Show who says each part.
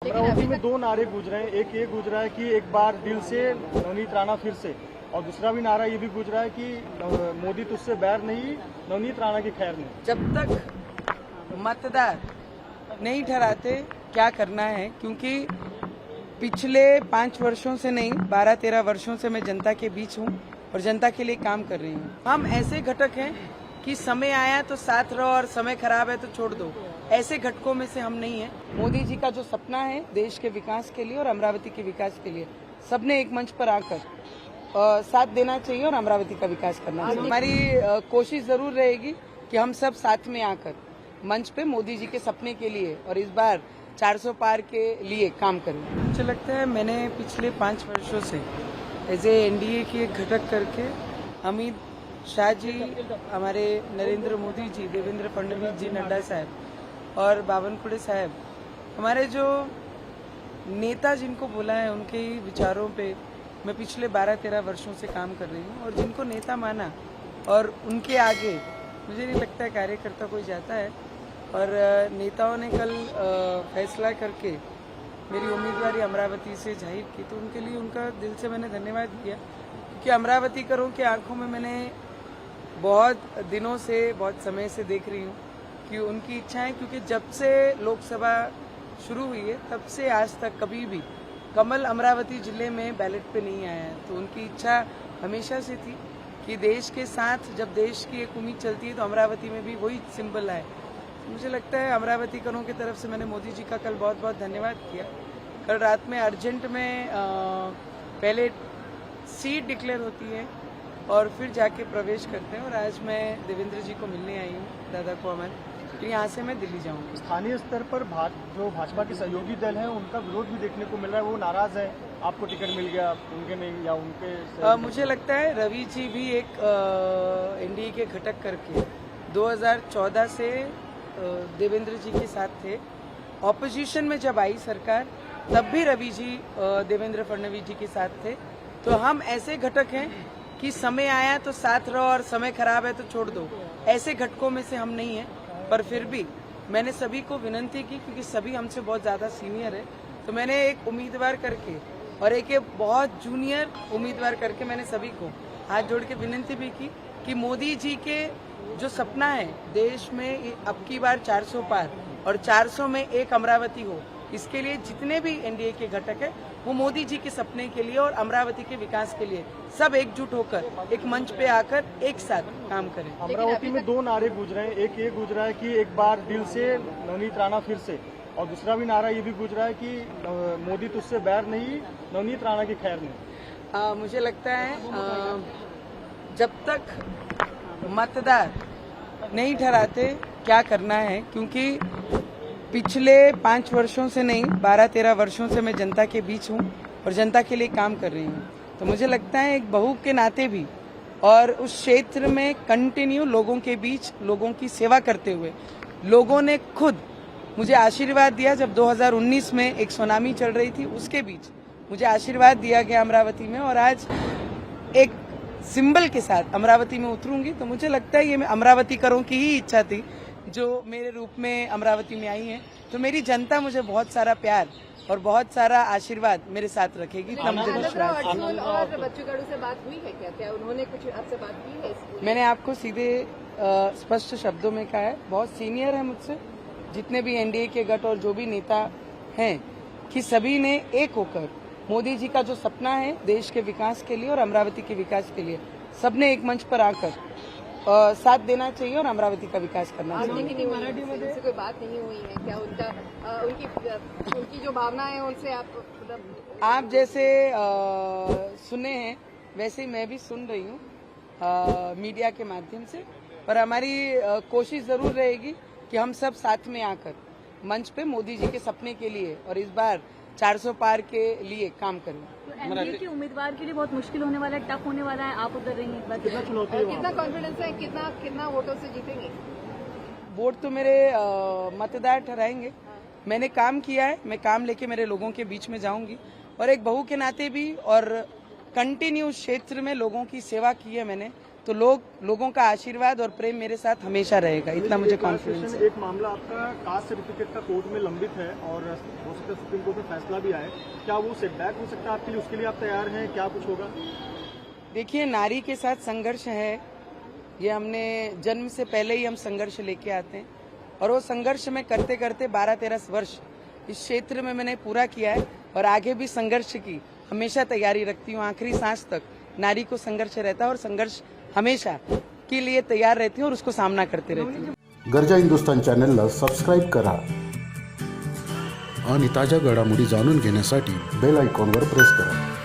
Speaker 1: अमरावती में दो नारे गूंज रहे हैं। एक ये गूंज रहा है कि एक बार दिल से नवनीत राणा फिर से, और दूसरा भी नारा ये भी गूंज रहा है कि मोदी तुझसे बैर नहीं, नवनीत राणा की खैर नहीं।
Speaker 2: जब तक मतदार नहीं ठहराते क्या करना है, क्योंकि पिछले 5 वर्षों से नहीं 12-13 वर्षों से मैं जनता के बीच हूँ और जनता के लिए काम कर रही हूँ। हम ऐसे घटक हैं कि समय आया तो साथ रहो और समय खराब है तो छोड़ दो, ऐसे घटकों में से हम नहीं है। मोदी जी का जो सपना है देश के विकास के लिए और अमरावती के विकास के लिए, सबने एक मंच पर आकर साथ देना चाहिए और अमरावती का विकास करना चाहिए। हमारी कोशिश जरूर रहेगी कि हम सब साथ में आकर मंच पे मोदी जी के सपने के लिए और इस बार 400 पार के लिए काम करें। मुझे लगता है मैंने पिछले 5 वर्षों से एज ए एनडीए की एक घटक करके अमित शाह जी, हमारे नरेंद्र मोदी जी, देवेंद्र फडणवीस जी, नड्डा साहब और बावनकुळे साहब, हमारे जो नेता जिनको बोला है उनके ही विचारों पे मैं पिछले 12-13 वर्षों से काम कर रही हूँ। और जिनको नेता माना और उनके आगे मुझे नहीं लगता है कार्यकर्ता कोई जाता है। और नेताओं ने कल फैसला करके मेरी उम्मीदवारी अमरावती से जाहिर की, तो उनके लिए उनका दिल से मैंने धन्यवाद किया। क्योंकि अमरावती करों की आंखों में मैंने बहुत दिनों से, बहुत समय से देख रही हूँ कि उनकी इच्छा है, क्योंकि जब से लोकसभा शुरू हुई है तब से आज तक कभी भी कमल अमरावती जिले में बैलेट पे नहीं आया है। तो उनकी इच्छा हमेशा से थी कि देश के साथ जब देश की एक उम्मीद चलती है तो अमरावती में भी वही सिंबल आए। मुझे लगता है अमरावती करों की तरफ से मैंने मोदी जी का कल बहुत बहुत धन्यवाद किया। कल रात में अर्जेंट में पहले सीट डिक्लेयर होती है और फिर जाके प्रवेश करते हैं। और आज मैं देवेंद्र जी को मिलने आई हूँ, दादा को हमारे, तो यहाँ से मैं दिल्ली जाऊँगी।
Speaker 1: स्थानीय स्तर पर जो भाजपा के सहयोगी दल हैं उनका विरोध भी देखने को मिल रहा है। वो नाराज है, आपको टिकट मिल गया, उनके नहीं, या उनके
Speaker 2: मुझे लगता है रवि जी भी एक एनडीए के घटक करके 2014 से देवेंद्र जी के साथ थे। ऑपोजिशन में जब आई सरकार तब भी रवि जी देवेंद्र फडणवीस जी के साथ थे। तो हम ऐसे घटक हैं कि समय आया तो साथ रहो और समय खराब है तो छोड़ दो, ऐसे घटकों में से हम नहीं है। पर फिर भी मैंने सभी को विनती की, क्योंकि सभी हमसे बहुत ज्यादा सीनियर है, तो मैंने एक उम्मीदवार करके और एक बहुत जूनियर उम्मीदवार करके मैंने सभी को हाथ जोड़ के विनती भी की कि मोदी जी के जो सपना है देश में अब की बार 400 पार और 400 में एक अमरावती हो, इसके लिए जितने भी एनडीए के घटक है वो मोदी जी के सपने के लिए और अमरावती के विकास के लिए सब एकजुट होकर एक मंच पे आकर एक साथ काम करें।
Speaker 1: अमरावती में दो नारे गूंज रहे हैं। एक ये गूंज रहा है कि एक बार दिल से नवनीत राणा फिर से, और दूसरा भी नारा ये भी गूंज रहा है कि मोदी तुझसे बैर नहीं, नवनीत राणा की खैर नहीं।
Speaker 2: मुझे लगता है जब तक मतदार नहीं ठहराते क्या करना है, क्योंकि पिछले 5 वर्षों से नहीं 12-13 वर्षों से मैं जनता के बीच हूँ और जनता के लिए काम कर रही हूँ। तो मुझे लगता है एक बहू के नाते भी और उस क्षेत्र में कंटिन्यू लोगों के बीच लोगों की सेवा करते हुए लोगों ने खुद मुझे आशीर्वाद दिया। जब 2019 में एक सुनामी चल रही थी उसके बीच मुझे आशीर्वाद दिया गया अमरावती में, और आज एक सिंबल के साथ अमरावती में उतरूंगी। तो मुझे लगता है ये अमरावती करों की ही इच्छा थी जो मेरे रूप में अमरावती में आई है। तो मेरी जनता मुझे बहुत सारा प्यार और बहुत सारा आशीर्वाद मेरे साथ रखेगी।
Speaker 3: और बच्चू कडू से बात हुई है क्या उन्होंने कुछ आपसे बात की है?
Speaker 2: मैंने आपको सीधे स्पष्ट शब्दों में कहा है, बहुत सीनियर है मुझसे, जितने भी एनडीए के गठ और जो भी नेता हैं, कि सभी ने एक होकर मोदी जी का जो सपना है देश के विकास के लिए और अमरावती के विकास के लिए, सबने एक मंच पर आकर साथ देना चाहिए और अमरावती का विकास करना चाहिए।
Speaker 3: मराठी में कोई बात नहीं हुई है क्या? उनकी जो भावना है उनसे आप
Speaker 2: जैसे सुने हैं वैसे ही मैं भी सुन रही हूँ मीडिया के माध्यम से। पर हमारी कोशिश जरूर रहेगी कि हम सब साथ में आकर मंच पे मोदी जी के सपने के लिए और इस बार 400 पार के लिए काम करें।
Speaker 4: तो एनडीए के उम्मीदवार के लिए बहुत मुश्किल होने वाला है, टफ होने वाला है। आप उधर रहेंगे,
Speaker 3: कितना कॉन्फिडेंस है, कितना वोटों से जीतेंगे?
Speaker 2: वोट तो मेरे मतदार ठहराएंगे। मैंने काम किया है, मैं काम लेके मेरे लोगों के बीच में जाऊंगी और एक बहू के नाते भी और कंटिन्यू क्षेत्र में लोगों की सेवा की है मैंने, तो लोगों का आशीर्वाद और प्रेम मेरे साथ हमेशा रहेगा, इतना मुझे कॉन्फिडेंस है।
Speaker 1: एक मामला आपका कास्ट सर्टिफिकेट का कोर्ट में लंबित है और हो सकता है सुप्रीम कोर्ट में फैसला भी आए, क्या वो सेटबैक हो सकता है आपके लिए? उसके लिए आप तैयार हैं? क्या कुछ होगा?
Speaker 2: देखिए, नारी के साथ संघर्ष है, ये हमने जन्म से पहले ही हम संघर्ष लेके आते हैं और वो संघर्ष में करते करते 12-13 वर्ष इस क्षेत्र में मैंने पूरा किया है और आगे भी संघर्ष की हमेशा तैयारी रखती हूँ। आखिरी सांस तक नारी को संघर्ष रहता है और संघर्ष हमेशा के लिए तैयार रहती हूँ और उसको सामना करते रहती हूँ।
Speaker 5: गरजा हिंदुस्तान चॅनलला सबस्क्राईब करा आणि ताज्या घडामोडी जाणून घेण्यासाठी बेल आयकॉनवर प्रेस करा.